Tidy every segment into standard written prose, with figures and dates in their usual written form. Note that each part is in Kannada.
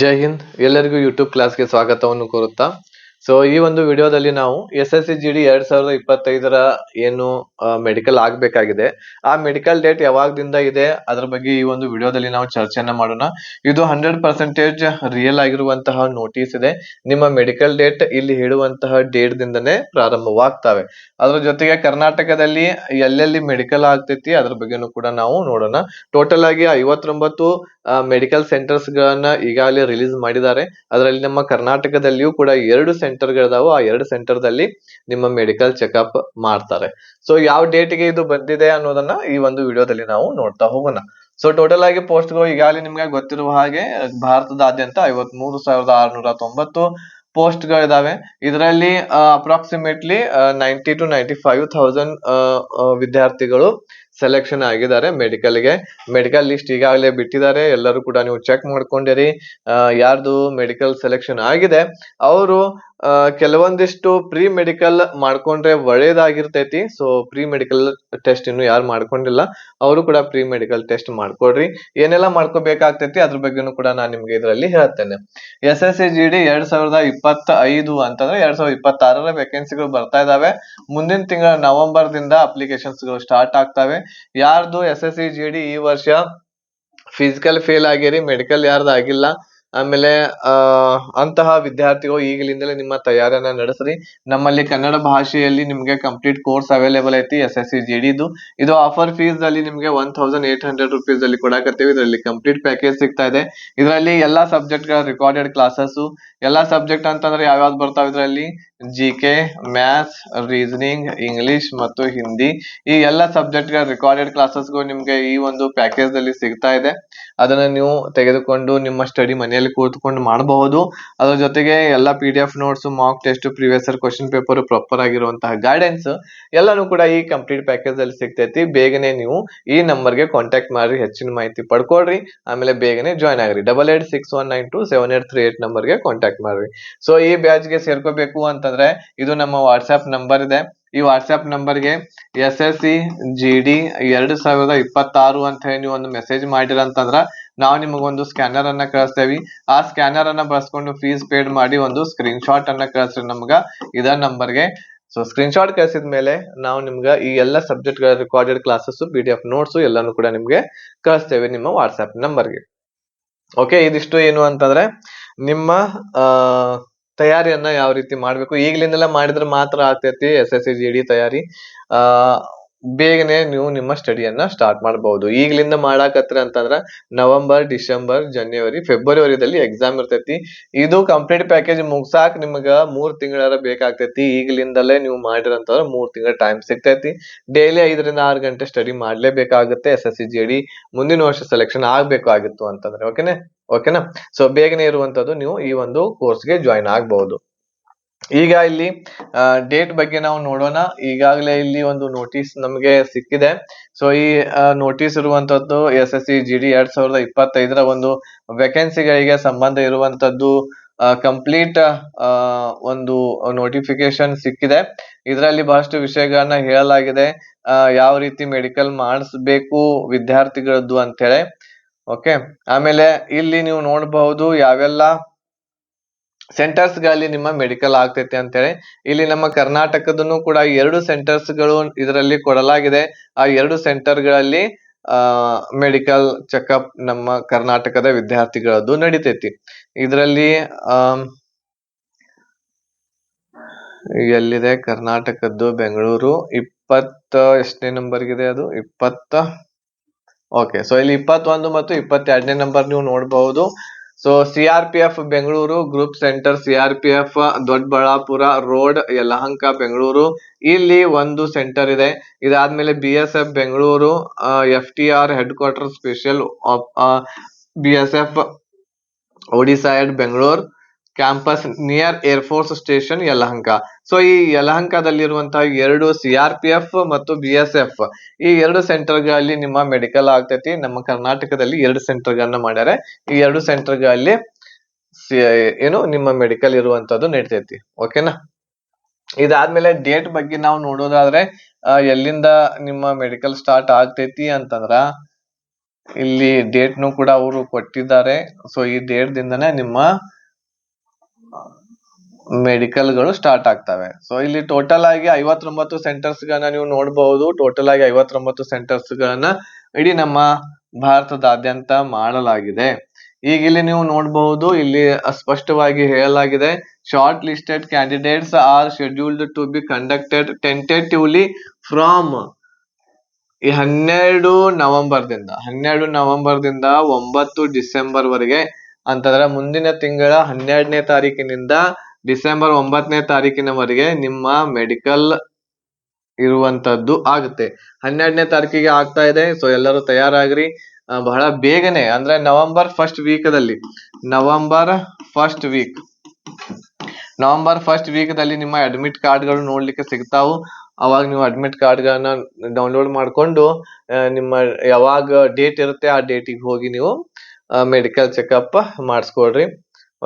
ಜೈ ಹಿಂದ್, ಎಲ್ಲರಿಗೂ ಯೂಟ್ಯೂಬ್ ಕ್ಲಾಸ್ಗೆ ಸ್ವಾಗತವನ್ನು ಕೋರುತ್ತಾ. ಈ ಒಂದು ವಿಡಿಯೋದಲ್ಲಿ ನಾವು SSC GD 2025 ಏನು ಮೆಡಿಕಲ್ ಆಗ್ಬೇಕಾಗಿದೆ, ಆ ಮೆಡಿಕಲ್ ಡೇಟ್ ಯಾವಾಗದಿಂದ ಇದೆ ಅದ್ರ ಬಗ್ಗೆ ಈ ಒಂದು ವಿಡಿಯೋದಲ್ಲಿ ನಾವು ಚರ್ಚೆಯನ್ನ ಮಾಡೋಣ. ಇದು 100% ರಿಯಲ್ ಆಗಿರುವಂತಹ ನೋಟಿಸ್ ಇದೆ. ನಿಮ್ಮ ಮೆಡಿಕಲ್ ಡೇಟ್ ಇಲ್ಲಿ ಹೇಳುವಂತಹ ಡೇಟ್ ದಿಂದನೇ ಪ್ರಾರಂಭವಾಗ್ತವೆ. ಅದ್ರ ಜೊತೆಗೆ ಕರ್ನಾಟಕದಲ್ಲಿ ಎಲ್ಲೆಲ್ಲಿ ಮೆಡಿಕಲ್ ಆಗ್ತೈತಿ ಅದ್ರ ಬಗ್ಗೆನೂ ಕೂಡ ನಾವು ನೋಡೋಣ. ಟೋಟಲ್ ಆಗಿ 59 ಮೆಡಿಕಲ್ ಸೆಂಟರ್ಸ್ ಗಳನ್ನ ಈಗಾಗಲೇ ರಿಲೀಸ್ ಮಾಡಿದ್ದಾರೆ. ಅದರಲ್ಲಿ ನಮ್ಮ ಕರ್ನಾಟಕದಲ್ಲಿಯೂ ಕೂಡ 2 ಸೆಂಟರ್ಗಳಿದಾವೆ. ಆ 2 ಸೆಂಟರ್ದಲ್ಲಿ ನಿಮ್ಮ ಮೆಡಿಕಲ್ ಚೆಕಪ್ ಮಾಡ್ತಾರೆ. ಯಾವ ಡೇಟ್ಗೆ ಇದು ಬಂದಿದೆ ಅನ್ನೋದನ್ನ ಈ ಒಂದು ವಿಡಿಯೋದಲ್ಲಿ ನಾವು ನೋಡ್ತಾ ಹೋಗೋಣ. ಟೋಟಲ್ ಆಗಿ ಪೋಸ್ಟ್ಗಳು ಈಗಾಗಲೇ ನಿಮ್ಗೆ ಗೊತ್ತಿರುವ ಹಾಗೆ ಭಾರತದಾದ್ಯಂತ 53,690 ಪೋಸ್ಟ್ ಗಳಿದಾವೆ. ಇದರಲ್ಲಿ ಅಪ್ರಾಕ್ಸಿಮೇಟ್ಲಿ 90 to 95,000 ವಿದ್ಯಾರ್ಥಿಗಳು ಸೆಲೆಕ್ಷನ್ ಆಗಿದ್ದಾರೆ ಮೆಡಿಕಲ್ಗೆ. ಮೆಡಿಕಲ್ ಲಿಸ್ಟ್ ಈಗಾಗಲೇ ಬಿಟ್ಟಿದ್ದಾರೆ. ಎಲ್ಲರೂ ಕೂಡ ನೀವು ಚೆಕ್ ಮಾಡ್ಕೊಂಡಿರಿ. ಯಾರ್ದು ಮೆಡಿಕಲ್ ಸೆಲೆಕ್ಷನ್ ಆಗಿದೆ ಅವರು ಕೆಲವೊಂದಿಷ್ಟು ಪ್ರೀ ಮೆಡಿಕಲ್ ಮಾಡ್ಕೊಂಡ್ರೆ ಒಳ್ಳೇದಾಗಿರ್ತೈತಿ. ಪ್ರೀ ಮೆಡಿಕಲ್ ಟೆಸ್ಟ್ ಇನ್ನು ಯಾರು ಮಾಡ್ಕೊಂಡಿಲ್ಲ ಅವರು ಕೂಡ ಪ್ರೀ ಮೆಡಿಕಲ್ ಟೆಸ್ಟ್ ಮಾಡ್ಕೊಡ್ರಿ. ಏನೆಲ್ಲ ಮಾಡ್ಕೋಬೇಕಾಗ್ತೈತಿ ಅದ್ರ ಬಗ್ಗೆನೂ ಕೂಡ ನಾನು ನಿಮ್ಗೆ ಇದರಲ್ಲಿ ಹೇಳ್ತೇನೆ. SSC GD 2025 ಅಂತಂದ್ರೆ 2026 ವೇಕೆನ್ಸಿಗಳು ಬರ್ತಾ ಇದಾವೆ. ಮುಂದಿನ ತಿಂಗಳ ನವೆಂಬರ್ ದಿಂದ ಅಪ್ಲಿಕೇಶನ್ಸ್ ಗಳು ಸ್ಟಾರ್ಟ್ ಆಗ್ತವೆ. ಯಾರ್ದು SSC GD ಈ ವರ್ಷ ಫಿಸಿಕಲ್ ಫೇಲ್ ಆಗಿರಿ, ಮೆಡಿಕಲ್ ಯಾರ್ದು ಆಗಿಲ್ಲ, ಆಮೇಲೆ ಅಂತಹ ವಿದ್ಯಾರ್ಥಿಗಳು ಈಗಲಿಂದಲೇ ನಿಮ್ಮ ತಯಾರಿಯನ್ನ ನಡೆಸ್ರಿ. ನಮ್ಮಲ್ಲಿ ಕನ್ನಡ ಭಾಷೆಯಲ್ಲಿ ನಿಮ್ಗೆ ಕಂಪ್ಲೀಟ್ ಕೋರ್ಸ್ ಅವೈಲೇಬಲ್ ಐತಿ SSC GD ದು. ಇದು ಆಫರ್ ಫೀಸ್ ಅಲ್ಲಿ ನಿಮ್ಗೆ 1800 rupees ಅಲ್ಲಿ ಕೊಡಾಕತ್ತೀವಿ. ಇದರಲ್ಲಿ ಕಂಪ್ಲೀಟ್ ಪ್ಯಾಕೇಜ್ ಸಿಗ್ತಾ ಇದೆ. ಇದರಲ್ಲಿ ಎಲ್ಲಾ ಸಬ್ಜೆಕ್ಟ್ ಗಳ ರೆಕಾರ್ಡೆಡ್ ಕ್ಲಾಸಸ್, ಎಲ್ಲಾ ಸಬ್ಜೆಕ್ಟ್ ಅಂತಂದ್ರೆ ಯಾವ್ಯಾವ್ದು ಬರ್ತಾವ ಇದರಲ್ಲಿ GK, ಮ್ಯಾಥ್ಸ್, ರೀಸನಿಂಗ್, ಇಂಗ್ಲಿಷ್ ಮತ್ತು ಹಿಂದಿ, ಈ ಎಲ್ಲಾ ಸಬ್ಜೆಕ್ಟ್ ಗಳ ರೆಕಾರ್ಡೆಡ್ ಕ್ಲಾಸಸ್ ಗಳು ನಿಮ್ಗೆ ಈ ಒಂದು ಪ್ಯಾಕೇಜ್ ಅಲ್ಲಿ ಸಿಗ್ತಾ ಇದೆ. ಅದನ್ನ ನೀವು ತೆಗೆದುಕೊಂಡು ನಿಮ್ಮ ಸ್ಟಡಿ ಮನೆಯಲ್ಲಿ ಕೂತ್ಕೊಂಡು ಮಾಡಬಹುದು. ಅದ್ರ ಜೊತೆಗೆ ಎಲ್ಲ PDF notes, mock test, previous year question paper, proper ಆಗಿರುವಂತಹ ಗೈಡೆನ್ಸ್ ಎಲ್ಲಾನು ಕೂಡ ಈ ಕಂಪ್ಲೀಟ್ ಪ್ಯಾಕೇಜ್ ಅಲ್ಲಿ ಸಿಗ್ತೈತಿ. ಬೇಗನೆ ನೀವು ಈ ನಂಬರ್ಗೆ ಕಾಂಟ್ಯಾಕ್ಟ್ ಮಾಡ್ರಿ, ಹೆಚ್ಚಿನ ಮಾಹಿತಿ ಪಡ್ಕೊಳ್ರಿ, ಆಮೇಲೆ ಬೇಗನೆ ಜಾಯ್ನ್ ಆಗ್ರಿ. 8861927838 ನಂಬರ್ಗೆ ಕಾಂಟ್ಯಾಕ್ಟ್ ಮಾಡ್ರಿ. ಈ ಬ್ಯಾಚ್ ಗೆ ಸೇರ್ಕೋಬೇಕು ಅಂತಂದ್ರೆ ಇದು ನಮ್ಮ ವಾಟ್ಸ್ಆಪ್ ನಂಬರ್ ಇದೆ. ಈ ವಾಟ್ಸ್ಆಪ್ ನಂಬರ್ಗೆ SSC GD 2026 ಅಂತ ಹೇಳಿ ನೀವು ಒಂದು ಮೆಸೇಜ್ ಮಾಡಿರಂತಂದ್ರ ನಾವು ನಿಮಗೊಂದು ಸ್ಕ್ಯಾನರ್ ಅನ್ನ ಕಳಿಸ್ತೇವೆ. ಆ ಸ್ಕ್ಯಾನರ್ ಅನ್ನ ಬಳಸ್ಕೊಂಡು ಫೀಸ್ ಪೇಡ್ ಮಾಡಿ ಒಂದು ಸ್ಕ್ರೀನ್ ಶಾಟ್ ಅನ್ನ ಕಳಿಸ್ರಿ ನಮ್ಗ ಇದ ನಂಬರ್ಗೆ. ಸ್ಕ್ರೀನ್ ಶಾಟ್ ಕಳಿಸಿದ ಮೇಲೆ ನಾವು ನಿಮ್ಗ ಈ ಎಲ್ಲ ಸಬ್ಜೆಕ್ಟ್ ಗಳ ರೆಕಾರ್ಡೆಡ್ ಕ್ಲಾಸಸ್, PDF ನೋಟ್ಸ್ ಎಲ್ಲಾನು ಕೂಡ ನಿಮ್ಗೆ ಕಳಿಸ್ತೇವೆ ನಿಮ್ಮ ವಾಟ್ಸ್ಆಪ್ ನಂಬರ್ಗೆ. ಓಕೆ, ಇದಿಷ್ಟು ಏನು ಅಂತಂದ್ರೆ ನಿಮ್ಮ ತಯಾರಿಯನ್ನ ಯಾವ ರೀತಿ ಮಾಡ್ಬೇಕು, ಈಗಲಿಂದಲೇ ಮಾಡಿದ್ರೆ ಮಾತ್ರ ಆಗ್ತೈತಿ SSC GD ತಯಾರಿ. ಬೇಗನೆ ನೀವು ನಿಮ್ಮ ಸ್ಟಡಿಯನ್ನ ಸ್ಟಾರ್ಟ್ ಮಾಡಬಹುದು. ಈಗಲಿಂದ ಮಾಡಾಕತ್ರಿ ಅಂತಂದ್ರ ನವೆಂಬರ್, ಡಿಸೆಂಬರ್, ಜನವರಿ, ಫೆಬ್ರವರಿದಲ್ಲಿ ಎಕ್ಸಾಮ್ ಇರ್ತೈತಿ. ಇದು ಕಂಪ್ಲೀಟ್ ಪ್ಯಾಕೇಜ್ ಮುಗ್ಸಾಕ್ ನಿಮ್ಗ 3 ತಿಂಗಳರ ಬೇಕಾಗ್ತೈತಿ. ಈಗಲಿಂದಲೇ ನೀವು ಮಾಡಿರಂತಂದ್ರ 3 ತಿಂಗಳ ಟೈಮ್ ಸಿಗ್ತೈತಿ. ಡೈಲಿ 5 ರಿಂದ 6 ಗಂಟೆ ಸ್ಟಡಿ ಮಾಡ್ಲೇಬೇಕಾಗುತ್ತೆ SSC GD ಮುಂದಿನ ವರ್ಷ ಸೆಲೆಕ್ಷನ್ ಆಗ್ಬೇಕಾಗಿತ್ತು ಅಂತಂದ್ರೆ. ಓಕೆನಾ. ಬೇಗನೆ ಇರುವಂತದ್ದು ನೀವು ಈ ಒಂದು ಕೋರ್ಸ್ಗೆ ಜಾಯಿನ್ ಆಗಬಹುದು. ಈಗ ಇಲ್ಲಿ ಡೇಟ್ ಬಗ್ಗೆ ನಾವು ನೋಡೋಣ. ಈಗಾಗಲೇ ಇಲ್ಲಿ ಒಂದು ನೋಟಿಸ್ ನಮಗೆ ಸಿಕ್ಕಿದೆ. ಈ ನೋಟಿಸ್ ಇರುವಂತದ್ದು SSC GD 2025 ಒಂದು ವೇಕೆನ್ಸಿಗಳಿಗೆ ಸಂಬಂಧ ಇರುವಂತದ್ದು ಕಂಪ್ಲೀಟ್ ಒಂದು ನೋಟಿಫಿಕೇಶನ್ ಸಿಕ್ಕಿದೆ. ಇದರಲ್ಲಿ ಬಹಳಷ್ಟು ವಿಷಯಗಳನ್ನ ಹೇಳಲಾಗಿದೆ. ಯಾವ ರೀತಿ ಮೆಡಿಕಲ್ ಮಾಡಿಸ್ಬೇಕು ವಿದ್ಯಾರ್ಥಿಗಳದ್ದು ಅಂತ ಹೇಳಿ. ಓಕೆ, ಆಮೇಲೆ ಇಲ್ಲಿ ನೀವು ನೋಡಬಹುದು ಯಾವೆಲ್ಲ ಸೆಂಟರ್ಸ್ ಗಳಲ್ಲಿ ನಿಮ್ಮ ಮೆಡಿಕಲ್ ಆಗ್ತೈತೆ ಅಂತ ಹೇಳಿ. ಇಲ್ಲಿ ನಮ್ಮ ಕರ್ನಾಟಕದನ್ನು ಕೂಡ 2 ಸೆಂಟರ್ಸ್ ಗಳು ಇದರಲ್ಲಿ ಕೊಡಲಾಗಿದೆ. ಆ 2 ಸೆಂಟರ್ ಗಳಲ್ಲಿ ಮೆಡಿಕಲ್ ಚೆಕಪ್ ನಮ್ಮ ಕರ್ನಾಟಕದ ವಿದ್ಯಾರ್ಥಿಗಳದ್ದು ನಡಿತೈತಿ. ಇದರಲ್ಲಿ ಎಲ್ಲಿದೆ ಕರ್ನಾಟಕದ್ದು? ಬೆಂಗಳೂರು 20 ಎಷ್ಟನೇ ನಂಬರ್ಗಿದೆ ಅದು? 20. ಓಕೆ, ಇಲ್ಲಿ 21 ಮತ್ತು 22ನೇ ನಂಬರ್ ನೀವು ನೋಡಬಹುದು. CRPF Bengaluru group centre, CRPF Doddaballapura road, Yelahanka Bengaluru, ಇಲ್ಲಿ ಒಂದು ಸೆಂಟರ್ ಇದೆ. ಇದಾದ್ಮೇಲೆ BSF Bengaluru, FTR head quarter special BSF Odisha ಎಡ್ Bengaluru campus near air force station Yelahanka. ಈ ಯಲಹಂಕದಲ್ಲಿರುವಂತಹ 2 CRPF ಮತ್ತು BSF ಈ 2 ಸೆಂಟರ್ಗಳಲ್ಲಿ ನಿಮ್ಮ ಮೆಡಿಕಲ್ ಆಗ್ತೈತಿ. ನಮ್ಮ ಕರ್ನಾಟಕದಲ್ಲಿ 2 ಸೆಂಟರ್ ಗಳನ್ನ ಮಾಡ್ಯಾರೆ. ಈ 2 ಸೆಂಟರ್ ಗಳಲ್ಲಿ ಏನು ನಿಮ್ಮ ಮೆಡಿಕಲ್ ಇರುವಂತದ್ದು ನಡಿತೈತಿ. ಓಕೆನಾ. ಇದಾದ್ಮೇಲೆ ಡೇಟ್ ಬಗ್ಗೆ ನಾವು ನೋಡೋದಾದ್ರೆ ಎಲ್ಲಿಂದ ನಿಮ್ಮ ಮೆಡಿಕಲ್ ಸ್ಟಾರ್ಟ್ ಆಗ್ತೈತಿ ಅಂತಂದ್ರ ಇಲ್ಲಿ ಡೇಟ್ನು ಕೂಡ ಅವರು ಕೊಟ್ಟಿದ್ದಾರೆ. ಸೊ ಈ ಡೇಟ್ ದಿಂದನೇ ನಿಮ್ಮ ಮೆಡಿಕಲ್ಗಳು ಸ್ಟಾರ್ಟ್ ಆಗ್ತವೆ. ಸೊ ಇಲ್ಲಿ ಟೋಟಲ್ ಆಗಿ 59 ಸೆಂಟರ್ಸ್ ಗಳನ್ನ ನೀವು ನೋಡಬಹುದು. ಟೋಟಲ್ ಆಗಿ 59 ಸೆಂಟರ್ಸ್ ಗಳನ್ನ ಇಡೀ ನಮ್ಮ ಭಾರತದಾದ್ಯಂತ ಮಾಡಲಾಗಿದೆ. ಈಗ ಇಲ್ಲಿ ನೀವು ನೋಡಬಹುದು, ಇಲ್ಲಿ ಸ್ಪಷ್ಟವಾಗಿ ಹೇಳಲಾಗಿದೆ, shortlisted candidates are scheduled to be conducted tentatively from ಈ 12 ನವೆಂಬರ್ದಿಂದ 9 ಡಿಸೆಂಬರ್ ವರೆಗೆ ಅಂತಂದ್ರೆ ಮುಂದಿನ ತಿಂಗಳ 12ನೇ ತಾರೀಕಿನಿಂದ ಡಿಸೆಂಬರ್ 9ನೇ ತಾರೀಕಿನವರೆಗೆ ನಿಮ್ಮ ಮೆಡಿಕಲ್ ಇರುವಂತದ್ದು ಆಗುತ್ತೆ. 12ನೇ ತಾರೀಕಿಗೆ ಆಗ್ತಾ ಇದೆ. ಸೊ ಎಲ್ಲರೂ ತಯಾರಾಗ್ರಿ. ಬಹಳ ಬೇಗನೆ ಅಂದ್ರೆ ನವೆಂಬರ್ ಫಸ್ಟ್ ವೀಕ್ ದಲ್ಲಿ ನಿಮ್ಮ ಅಡ್ಮಿಟ್ ಕಾರ್ಡ್ ಗಳು ನೋಡ್ಲಿಕ್ಕೆ ಸಿಗ್ತಾವು. ಅವಾಗ ನೀವು ಅಡ್ಮಿಟ್ ಕಾರ್ಡ್ ಗಳನ್ನ ಡೌನ್ಲೋಡ್ ಮಾಡ್ಕೊಂಡು ನಿಮ್ಮ ಯಾವಾಗ ಡೇಟ್ ಇರುತ್ತೆ ಆ ಡೇಟಿಗೆ ಹೋಗಿ ನೀವು ಮೆಡಿಕಲ್ ಚೆಕಪ್ ಮಾಡಿಸ್ಕೊಳ್ರಿ.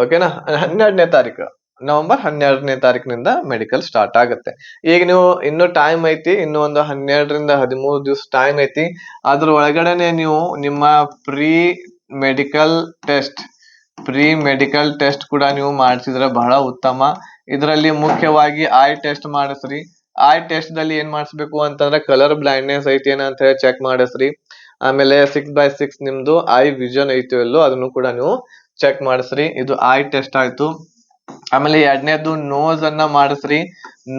ಓಕೆನಾ? 12ನೇ ತಾರೀಕು ನವೆಂಬರ್ 12ನೇ ತಾರೀಕಿನಿಂದ ಮೆಡಿಕಲ್ ಸ್ಟಾರ್ಟ್ ಆಗುತ್ತೆ. ಈಗ ನೀವು ಇನ್ನು ಟೈಮ್ ಐತಿ, ಇನ್ನು ಒಂದು 12ರಿಂದ 13 ದಿವಸ ಟೈಮ್ ಐತಿ. ಅದ್ರ ಒಳಗಡೆನೆ ನೀವು ನಿಮ್ಮ ಪ್ರೀ ಮೆಡಿಕಲ್ ಟೆಸ್ಟ್ ಕೂಡ ನೀವು ಮಾಡಿಸಿದ್ರೆ ಬಹಳ ಉತ್ತಮ. ಇದರಲ್ಲಿ ಮುಖ್ಯವಾಗಿ ಐ ಟೆಸ್ಟ್ ಮಾಡಿಸ್ರಿ. ಐ ಟೆಸ್ಟ್ ದಲ್ಲಿ ಏನ್ ಮಾಡಿಸ್ಬೇಕು ಅಂತಂದ್ರೆ ಕಲರ್ ಬ್ಲೈಂಡ್ನೆಸ್ ಐತಿ ಏನ ಅಂತ ಹೇಳಿ ಚೆಕ್ ಮಾಡಿಸ್ರಿ. ಆಮೇಲೆ 6x6 ನಿಮ್ದು ಐ ವಿಷನ್ ಐತಿ ಇಲ್ಲೋ ಅದನ್ನು ಕೂಡ ನೀವು ಚೆಕ್ ಮಾಡಿಸ್ರಿ. ಇದು ಐ ಟೆಸ್ಟ್ ಆಯ್ತು. ಆಮೇಲೆ ಎರಡನೇದು ನೋಸ್ ಅನ್ನ ಮಾಡಿಸ್ರಿ.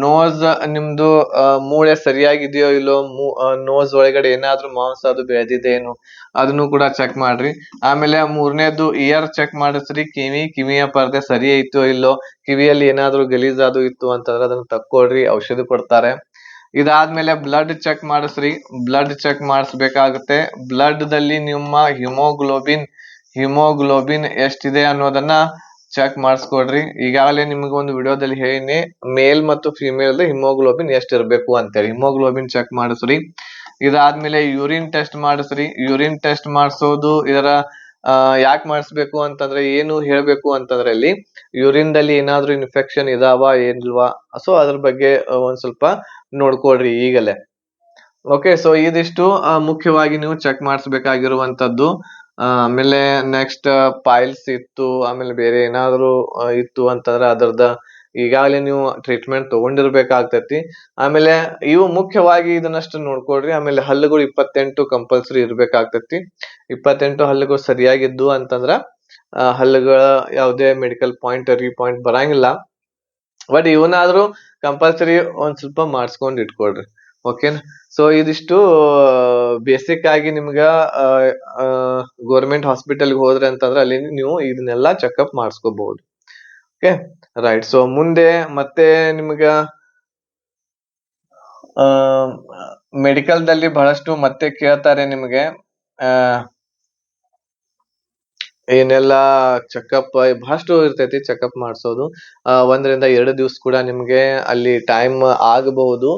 ನೋಸ್ ನಿಮ್ದು ಮೂಳೆ ಸರಿಯಾಗಿದೆಯೋ ಇಲ್ಲೋ, ನೋಸ್ ಒಳಗಡೆ ಏನಾದ್ರೂ ಮಾಂಸ ಅದು ಬೆಳೆದಿದೆ ಅದನ್ನು ಕೂಡ ಚೆಕ್ ಮಾಡ್ರಿ. ಆಮೇಲೆ ಮೂರನೇದು ಇಯರ್ ಚೆಕ್ ಮಾಡಿಸ್ರಿ. ಕಿವಿಯ ಪರ್ದೆ ಸರಿ ಐತೋ ಇಲ್ಲೋ, ಕಿವಿಯಲ್ಲಿ ಏನಾದ್ರೂ ಗಲೀಜ್ ಅದು ಇತ್ತು ಅಂತಂದ್ರೆ ಅದನ್ನ ತಕ್ಕೊಳ್ರಿ, ಔಷಧಿ ಕೊಡ್ತಾರೆ. ಇದಾದ್ಮೇಲೆ ಬ್ಲಡ್ ಚೆಕ್ ಮಾಡಿಸ್ರಿ. ಬ್ಲಡ್ ಚೆಕ್ ಮಾಡಿಸ್ಬೇಕಾಗುತ್ತೆ. ಬ್ಲಡ್ ದಲ್ಲಿ ನಿಮ್ಮ ಹಿಮೋಗ್ಲೋಬಿನ್ ಎಷ್ಟಿದೆ ಅನ್ನೋದನ್ನ ಚೆಕ್ ಮಾಡಿಸ್ಕೊಡ್ರಿ. ಈಗಾಗಲೇ ನಿಮ್ಗೆ ಒಂದು ವಿಡಿಯೋದಲ್ಲಿ ಹೇಳಿನಿ, ಮೇಲ್ ಮತ್ತು ಫಿಮೇಲ್ ಹಿಮೋಗ್ಲೋಬಿನ್ ಎಷ್ಟು ಇರಬೇಕು ಅಂತೇಳಿ. ಹಿಮೋಗ್ಲೋಬಿನ್ ಚೆಕ್ ಮಾಡಿಸ್ರಿ. ಇದಾದ್ಮೇಲೆ ಯೂರಿನ್ ಟೆಸ್ಟ್ ಮಾಡಿಸ್ರಿ. ಯೂರಿನ್ ಟೆಸ್ಟ್ ಮಾಡಿಸೋದು ಇದರ ಯಾಕೆ ಮಾಡಿಸ್ಬೇಕು ಅಂತಂದ್ರೆ ಏನು ಹೇಳ್ಬೇಕು ಅಂತಂದ್ರೆ ಇಲ್ಲಿ ಯೂರಿನ್ ದಲ್ಲಿ ಏನಾದ್ರೂ ಇನ್ಫೆಕ್ಷನ್ ಇದಾವ ಏನಿಲ್ವಾ, ಸೊ ಅದ್ರ ಬಗ್ಗೆ ಒಂದ್ ಸ್ವಲ್ಪ ನೋಡ್ಕೊಳ್ರಿ ಈಗಲೇ. ಓಕೆ, ಸೊ ಇದಿಷ್ಟು ಮುಖ್ಯವಾಗಿ ನೀವು ಚೆಕ್ ಮಾಡಿಸ್ಬೇಕಾಗಿರುವಂತದ್ದು. ಆಮೇಲೆ ನೆಕ್ಸ್ಟ್ ಪೈಲ್ಸ್ ಇತ್ತು, ಆಮೇಲೆ ಬೇರೆ ಏನಾದ್ರು ಇತ್ತು ಅಂತಂದ್ರೆ ಅದರದ ಈಗಾಗಲೇ ನೀವು ಟ್ರೀಟ್ಮೆಂಟ್ ತಗೊಂಡಿರ್ಬೇಕಾಗ್ತೈತಿ. ಆಮೇಲೆ ಇವು ಮುಖ್ಯವಾಗಿ ಇದನ್ನಷ್ಟು ನೋಡ್ಕೊಳ್ರಿ. ಆಮೇಲೆ ಹಲ್ಲುಗಳು 28 ಕಂಪಲ್ಸರಿ ಇರ್ಬೇಕಾಗ್ತೈತಿ. 28 ಹಲ್ಲುಗಳು ಸರಿಯಾಗಿದ್ದು ಅಂತಂದ್ರ ಹಲ್ಲುಗಳ ಯಾವುದೇ ಮೆಡಿಕಲ್ ಪಾಯಿಂಟ್ ಬರಂಗಿಲ್ಲ. ಬಟ್ ಇವನಾದ್ರೂ ಕಂಪಲ್ಸರಿ ಒಂದ್ ಸ್ವಲ್ಪ ಮಾಡಿಸ್ಕೊಂಡ್ ಇಟ್ಕೊಳ್ರಿ. ಓಕೆನಾ? ಸೊ ಇದಿಷ್ಟು ಬೇಸಿಕ್ ಆಗಿ ನಿಮ್ಗ ಗೌರ್ಮೆಂಟ್ ಹಾಸ್ಪಿಟಲ್ಗೆ ಹೋದ್ರೆ ಅಂತಂದ್ರೆ ಅಲ್ಲಿ ನೀವು ಇದನ್ನೆಲ್ಲ ಚೆಕಪ್ ಮಾಡಿಸ್ಕೋಬಹುದು. Okay, right. ಸೊ ಮುಂದೆ ಮತ್ತೆ ನಿಮ್ಗ ಮೆಡಿಕಲ್ ದಲ್ಲಿ ಬಹಳಷ್ಟು ಮತ್ತೆ ಕೇಳ್ತಾರೆ ನಿಮ್ಗೆ ಏನೆಲ್ಲ ಚೆಕಪ್ ಬಹಳಷ್ಟು ಇರ್ತೈತಿ ಚೆಕಪ್ ಮಾಡಿಸೋದು. 1 ರಿಂದ 2 ದಿವಸ ಕೂಡ ನಿಮ್ಗೆ ಅಲ್ಲಿ ಟೈಮ್ ಆಗಬಹುದು.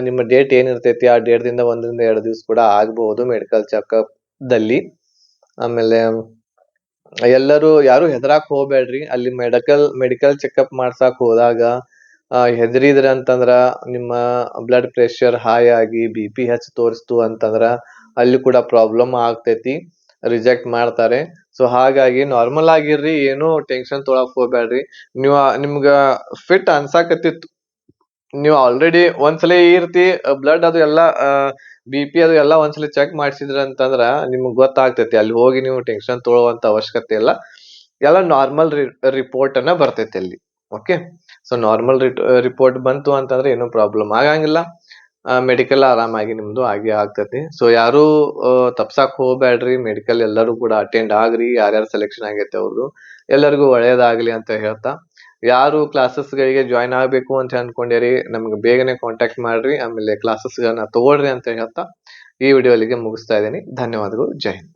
ನಿಮ್ಮ ಡೇಟ್ ಏನಿರ್ತೈತಿ ಆ ಡೇಟ್ ದಿಂದ 1 ರಿಂದ 2 ದಿವಸ ಕೂಡ ಆಗಬಹುದು ಮೆಡಿಕಲ್ ಚೆಕಪ್ ದಲ್ಲಿ. ಆಮೇಲೆ ಯಾರು ಹೆದರಾಕ್ ಹೋಗ್ಬೇಡ್ರಿ. ಅಲ್ಲಿ ಮೆಡಿಕಲ್ ಚೆಕಪ್ ಮಾಡ್ಸಕ್ ಹೋದಾಗ ಹೆದರಿದ್ರ ಅಂತಂದ್ರ ನಿಮ್ಮ ಬ್ಲಡ್ ಪ್ರೆಷರ್ ಹೈ ಆಗಿ BP ಹೆಚ್ಚು ತೋರಿಸ್ತು ಅಂತಂದ್ರ ಅಲ್ಲಿ ಕೂಡ ಪ್ರಾಬ್ಲಮ್ ಆಗ್ತೈತಿ, ರಿಜೆಕ್ಟ್ ಮಾಡ್ತಾರೆ. ಸೊ ಹಾಗಾಗಿ ನಾರ್ಮಲ್ ಆಗಿರ್ರಿ, ಏನು ಟೆನ್ಷನ್ ತೊಗೊಳಕ್ ಹೋಗ್ಬೇಡ್ರಿ. ನಿಮ್ಗ ಫಿಟ್ ಅನ್ಸಾಕತ್ತಿತ್ತು, ನೀವು ಆಲ್ರೆಡಿ ಒಂದ್ಸಲ ಈ ರೀತಿ ಬ್ಲಡ್ ಅದು ಎಲ್ಲ BP ಅದು ಎಲ್ಲ ಒಂದ್ಸಲ ಚೆಕ್ ಮಾಡಿಸಿದ್ರ ಅಂತಂದ್ರ ನಿಮ್ಗ್ ಗೊತ್ತಾಗ್ತೈತಿ. ಅಲ್ಲಿ ಹೋಗಿ ನೀವು ಟೆನ್ಷನ್ ತೊಗೊಳುವಂತ ಅವಶ್ಯಕತೆ ಇಲ್ಲ. ಎಲ್ಲ ನಾರ್ಮಲ್ ರಿಪೋರ್ಟ್ ಅನ್ನ ಬರ್ತೈತಿ ಅಲ್ಲಿ. ಓಕೆ, ಸೊ ನಾರ್ಮಲ್ ರಿಪೋರ್ಟ್ ಬಂತು ಅಂತಂದ್ರೆ ಏನೂ ಪ್ರಾಬ್ಲಮ್ ಆಗಂಗಿಲ್ಲ. ಮೆಡಿಕಲ್ ಆರಾಮಾಗಿ ನಿಮ್ದು ಆಗೇ ಆಗ್ತೈತಿ. ಸೊ ಯಾರು ತಪ್ಸಕ್ ಹೋಗ್ಬೇಡ್ರಿ. ಮೆಡಿಕಲ್ ಎಲ್ಲರೂ ಕೂಡ ಅಟೆಂಡ್ ಆಗ್ರಿ. ಯಾರ್ಯಾರು ಸೆಲೆಕ್ಷನ್ ಆಗೈತೆ ಅವ್ರದ್ದು ಎಲ್ಲರಿಗೂ ಒಳ್ಳೇದಾಗ್ಲಿ ಅಂತ ಹೇಳ್ತಾ, ಯಾರು ಕ್ಲಾಸಸ್ ಗಳಿಗೆ ಜಾಯ್ನ್ ಆಗ್ಬೇಕು ಅಂತ ಅನ್ಕೊಂಡಿರಿ ನಮ್ಗೆ ಬೇಗನೆ ಕಾಂಟ್ಯಾಕ್ಟ್ ಮಾಡ್ರಿ. ಆಮೇಲೆ ಕ್ಲಾಸಸ್ ಗಳನ್ನ ತಗೊಳ್ರಿ ಅಂತ ಹೇಳ್ತಾ ಈ ವಿಡಿಯೋ ಅಲ್ಲಿಗೆ ಮುಗಿಸ್ತಾ ಇದ್ದೀನಿ. ಧನ್ಯವಾದಗಳು. ಜೈ ಹಿಂದ್.